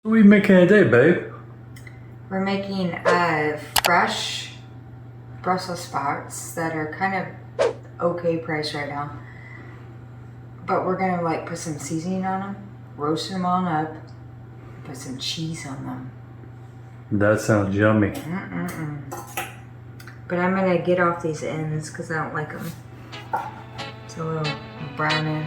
What are you making today, babe? We're making fresh Brussels sprouts that are kind of okay price right now. But we're gonna like put some seasoning on them, roast them on up, put some cheese on them. That sounds yummy. But I'm gonna get off these ends because I don't like them. It's a little brown end.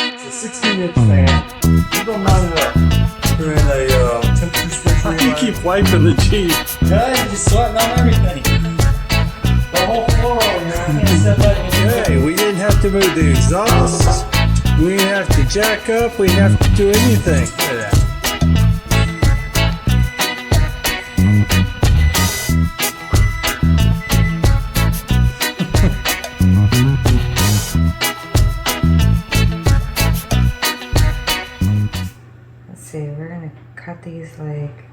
It's a 16-inch fan. You don't mount it up. You're in a temperature switch. You keep wiping the cheese. Yeah, you're just sweating on everything. The whole floor over here. I can't step back in. Hey, we didn't have to move the exhaust. We didn't have to jack up. We didn't have to do anything. Look at that. Let's see, we're gonna cut these like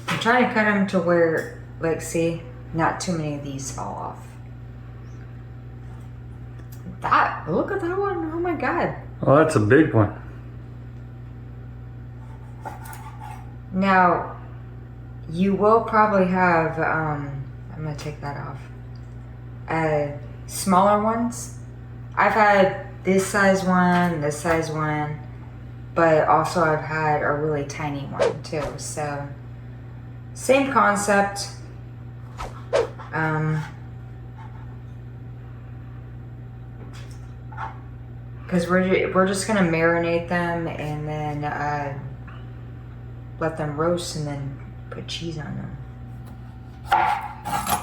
I'm trying to cut them to where, like, see, not too many of these fall off. Look at that one. Oh my god. Oh, that's a big one. Now, you will probably have, I'm gonna take that off. Smaller ones. I've had this size one, but also I've had a really tiny one too. So, same concept. Because we're just gonna marinate them and then let them roast and then put cheese on them.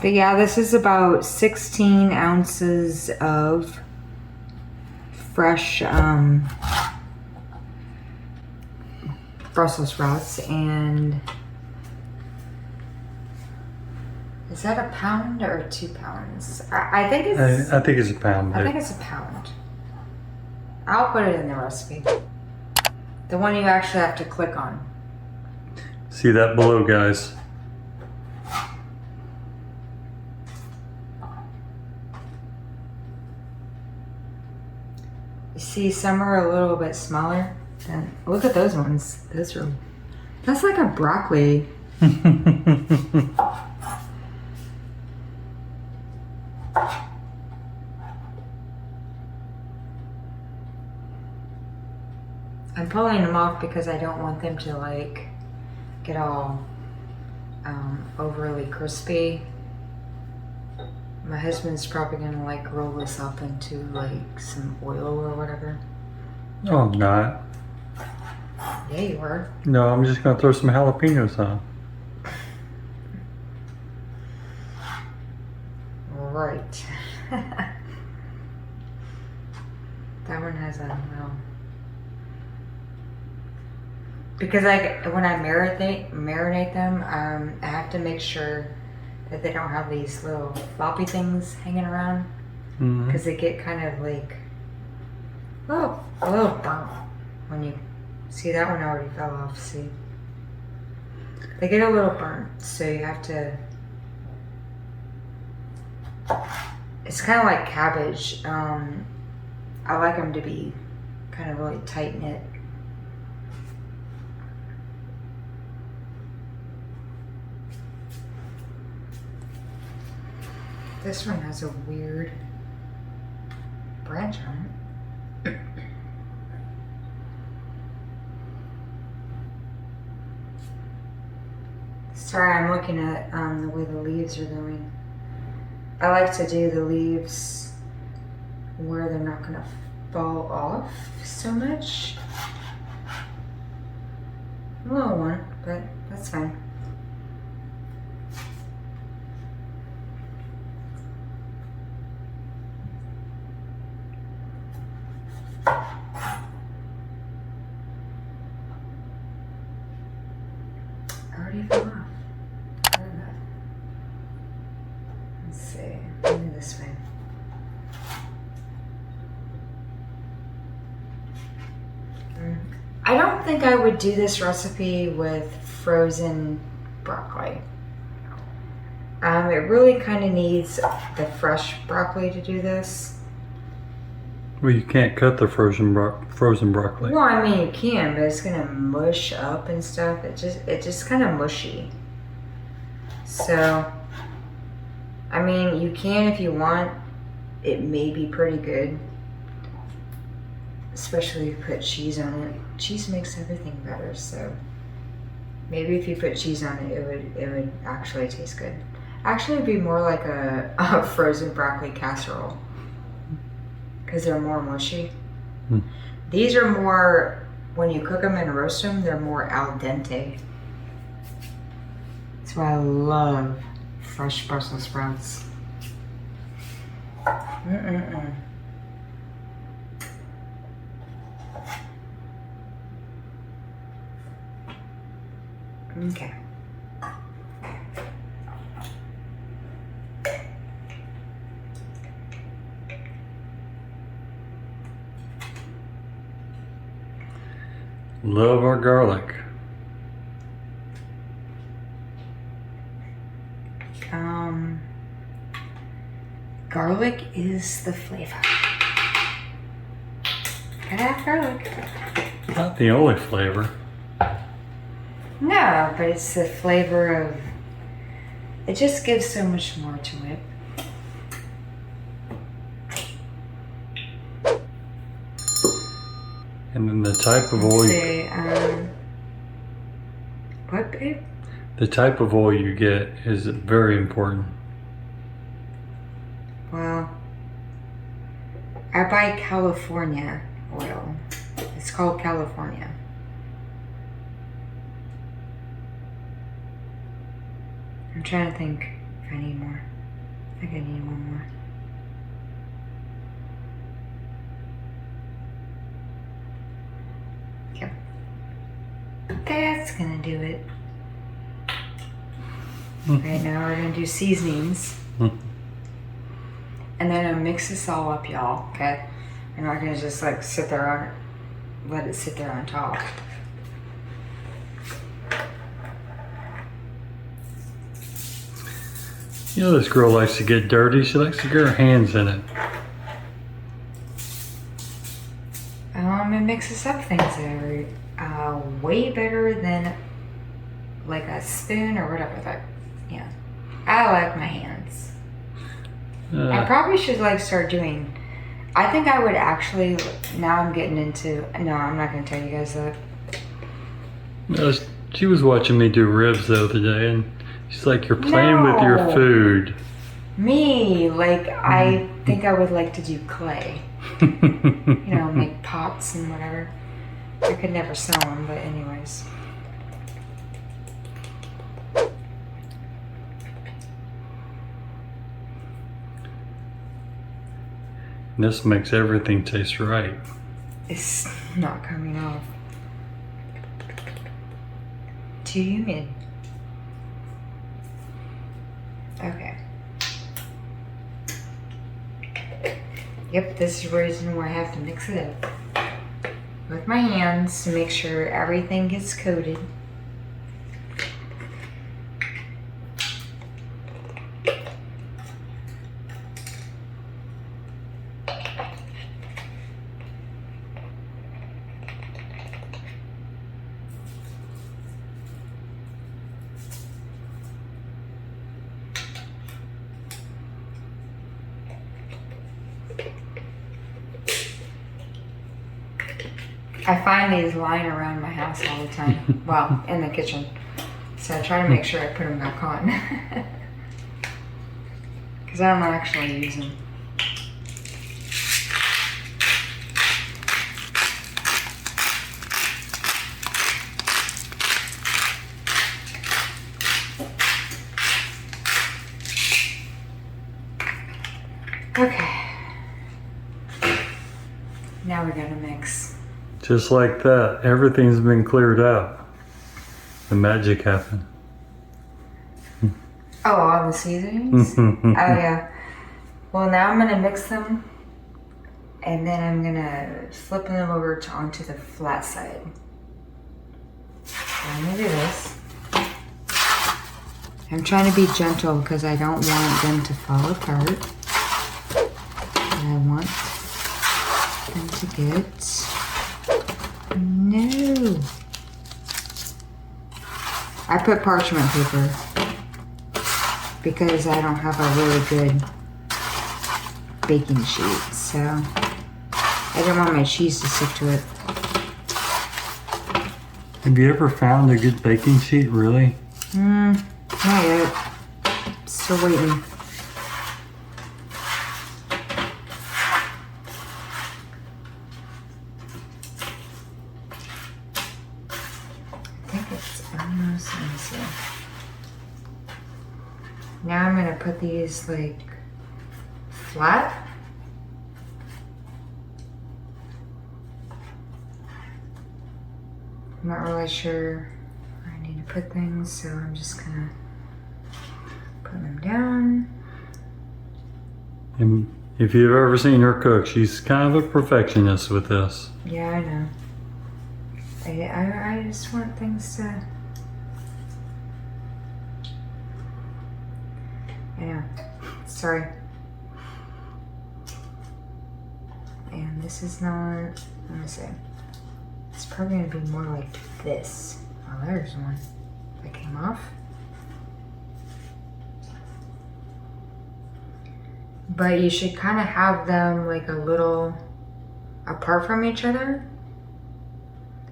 But yeah, this is about 16 ounces of fresh Brussels sprouts, and is that a pound or 2 pounds? I think it's. I think it's a pound, babe. I think it's a pound. I'll put it in the recipe. The one you actually have to click on. See that below, guys. You see, some are a little bit smaller. And look at those ones. That's like a broccoli. I'm pulling them off because I don't want them to like get all overly crispy. My husband's probably gonna like roll this up into like some oil or whatever. No, I'm not. Yeah, you were. No, I'm just going to throw some jalapenos on. Right. That one has a little. Because when I marinate them, I have to make sure that they don't have these little floppy things hanging around, because they get kind of like a little burnt when you see that one already fell off. See, they get a little burnt, so you have to. It's kind of like cabbage. I like them to be kind of really tight knit. This one has a weird branch on it. Sorry, I'm looking at the way the leaves are going. I like to do the leaves where they're not going to fall off so much. A little one, but that's fine. Already fell off. Let's see. Maybe this way. I don't think I would do this recipe with frozen broccoli. It really kind of needs the fresh broccoli to do this. Well, you can't cut the frozen broccoli. Well, I mean you can, but it's gonna mush up and stuff. It just kind of mushy. So, I mean, you can if you want. It may be pretty good, especially if you put cheese on it. Cheese makes everything better, so maybe if you put cheese on it, it would actually taste good. Actually, it'd be more like a frozen broccoli casserole because they're more mushy. These are more, when you cook them and roast them, they're more al dente. That's why I love fresh Brussels sprouts. Okay. Love our garlic. Garlic is the flavor. Gotta have garlic. Not the only flavor. No, but it's the flavor of, it just gives so much more to it. And then the type of oil. What, babe? The type of oil you get is very important. Well, I buy California oil. It's called California. I'm trying to think if I need more. I think I need one more. Yep. That's gonna do it. Right now we're gonna do seasonings. And then I'll mix this all up, y'all, okay? I'm not gonna just like sit there on, let it sit there on top. You know this girl likes to get dirty. She likes to get her hands in it. It mixes up things that are way better than like a spoon or whatever. That, yeah, I like my hands. I probably should like start doing. I think I would actually. Now I'm getting into. No, I'm not gonna tell you guys that. She was watching me do ribs the other day, and she's like, "You're playing with your food." Me, like I think I would like to do clay. You know, make pots and whatever. I could never sell them, but anyways. This makes everything taste right. It's not coming off. Too humid. Okay. Yep, this is the reason why I have to mix it up with my hands to make sure everything gets coated. I find these lying around my house all the time. Well, in the kitchen. So I try to make sure I put them back on. Because I don't actually use them. Okay. Now we're gonna mix. Just like that, everything's been cleared out. The magic happened. Oh, all the seasonings? Oh, yeah. Well, now I'm going to mix them, and then I'm going to flip them over onto the flat side. I'm gonna do this. I'm trying to be gentle because I don't want them to fall apart. But I want them to get... No! I put parchment paper because I don't have a really good baking sheet, so I didn't want my cheese to stick to it. Have you ever found a good baking sheet, really? Not yet. Still waiting. I think it's almost, let me see. Now I'm gonna put these like flat. I'm not really sure where I need to put things, so I'm just gonna put them down. And if you've ever seen her cook, she's kind of a perfectionist with this. Yeah, I know. I just want things to... I know. Sorry. And this is not... Let me see. It's probably going to be more like this. Oh, there's one that came off. But you should kind of have them like a little apart from each other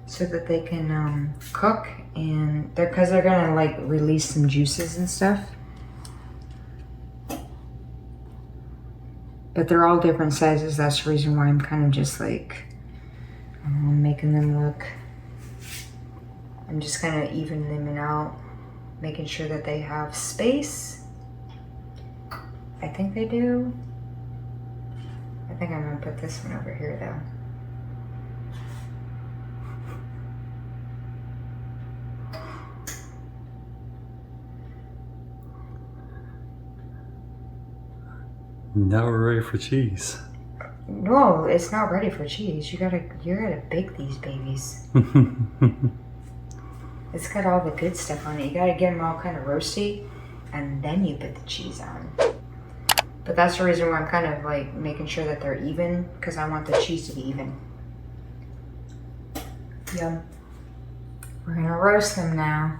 so that they can cook, and because they're gonna like release some juices and stuff. But they're all different sizes. That's the reason why I'm kind of just like making them look. I'm just kind of evening them out, making sure that they have space. I think they do. I think I'm gonna put this one over here though. Now we're ready for cheese. No, it's not ready for cheese. You gotta bake these babies. It's got all the good stuff on it. You gotta get them all kind of roasty, and then you put the cheese on. But that's the reason why I'm kind of like making sure that they're even, because I want the cheese to be even. Yum. We're gonna roast them now.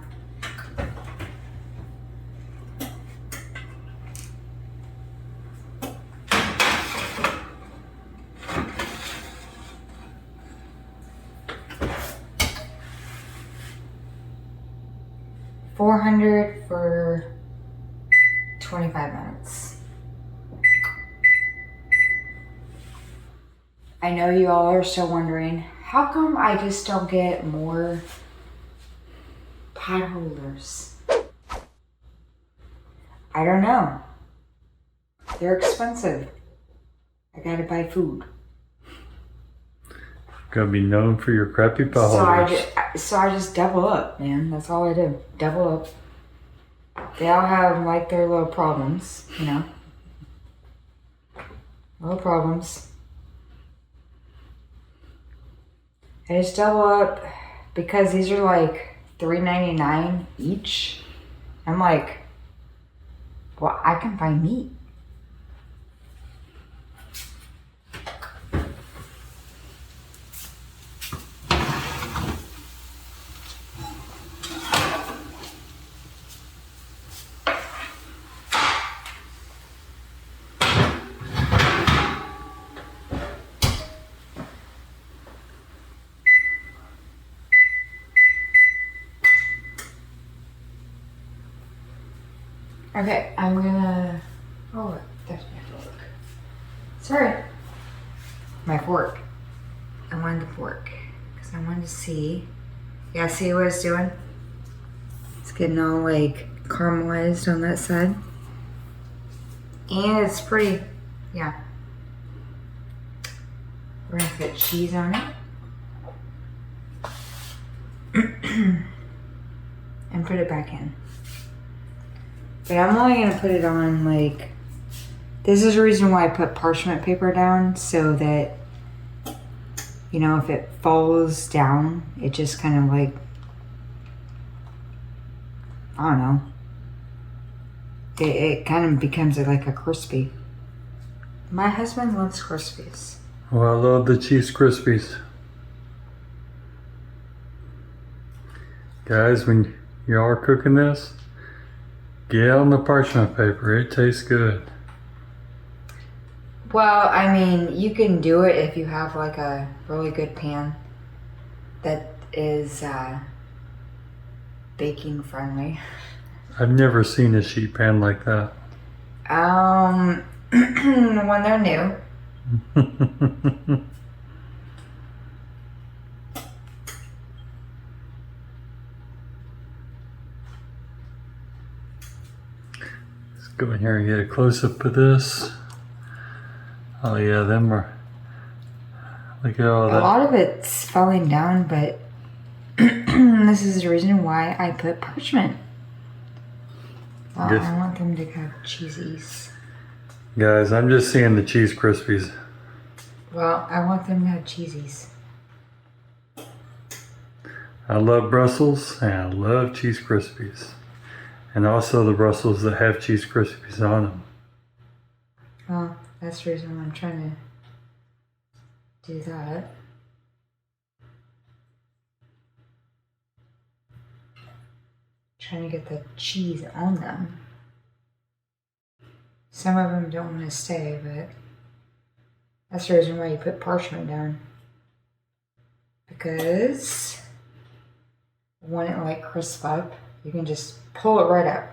$400 for 25 minutes. I know you all are still wondering, how come I just don't get more pot holders? I don't know. They're expensive. I gotta buy food. Gotta be known for your crappy pot holders. So I just double up, man. That's all I do. Double up. They all have like their little problems, you know. Little problems. I just double up because these are like $3.99 each. I'm like, well, I can buy meat. Okay, I'm gonna, oh, that's my fork. Sorry. My fork. I wanted the fork because I wanted to see. Yeah, see what it's doing? It's getting all like caramelized on that side. And it's pretty, yeah. We're gonna put cheese on it. And put it back in. But I'm only gonna put it on like, this is the reason why I put parchment paper down, so that, you know, if it falls down, it just kind of like I don't know. It kind of becomes like a crispy. My husband loves Crispies. Well, I love the cheese Crispies. Guys, when you are cooking this, get on the parchment paper. It tastes good. Well, I mean, you can do it if you have like a really good pan that is baking friendly. I've never seen a sheet pan like that. When they're new. Let's go in here and get a close-up of this. Oh yeah, them are... Look at all A that. lot of it's falling down, but this is the reason why I put parchment. Well, Yes. I want them to have cheesies. Guys, I'm just seeing the cheese Crispies. Well, I want them to have cheesies. I love Brussels and I love cheese Crispies. And also the Brussels that have cheese Crispies on them. Well, that's the reason why I'm trying to do that. Trying to get the cheese on them. Some of them don't want to stay, but that's the reason why you put parchment down. Because when it like crisp up, you can just pull it right up.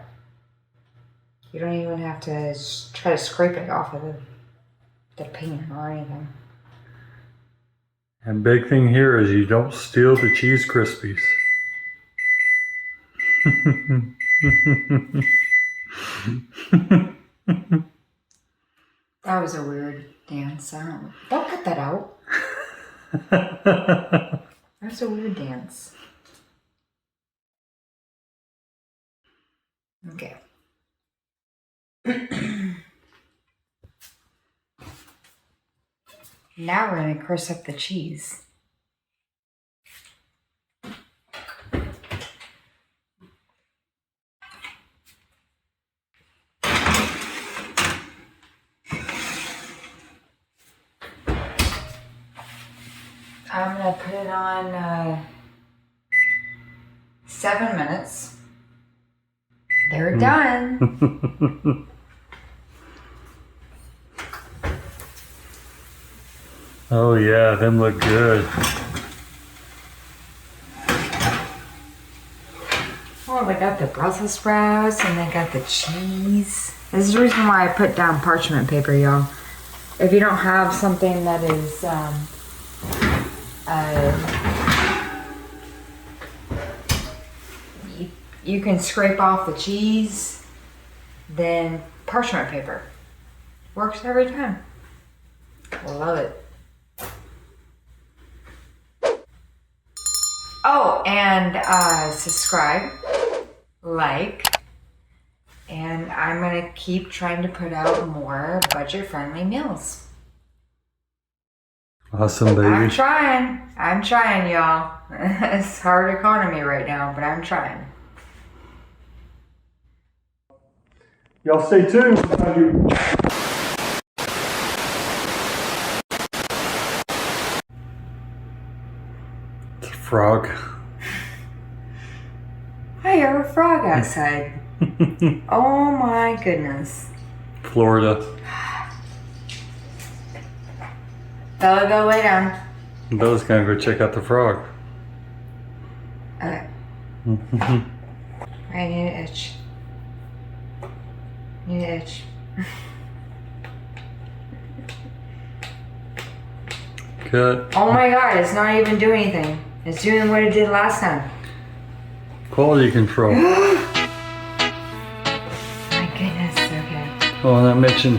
You don't even have to try to scrape it off of the pan or anything. And big thing here is you don't steal the cheese Crispies. That was a weird dance. Don't cut that out. That's a weird dance. Okay. Now we're going to crisp up the cheese. I'm going to put it on 7 minutes. They're done. Oh yeah, them look good. Oh, they got the Brussels sprouts and they got the cheese. This is the reason why I put down parchment paper, y'all. If you don't have something that is you can scrape off the cheese, then parchment paper works every time. Love it. Oh, and subscribe, like, and I'm gonna keep trying to put out more budget-friendly meals. Awesome, baby. I'm trying, y'all. It's hard economy right now, but I'm trying. Y'all stay tuned. It's a frog. I hear a frog outside. Oh my goodness. Florida. Bella, go lay down. Bella's gonna go check out the frog. Okay. I need an itch. Need an itch. Cut. Oh my god, it's not even doing anything. It's doing what it did last time. Quality control. My goodness, okay. Oh, and I mentioned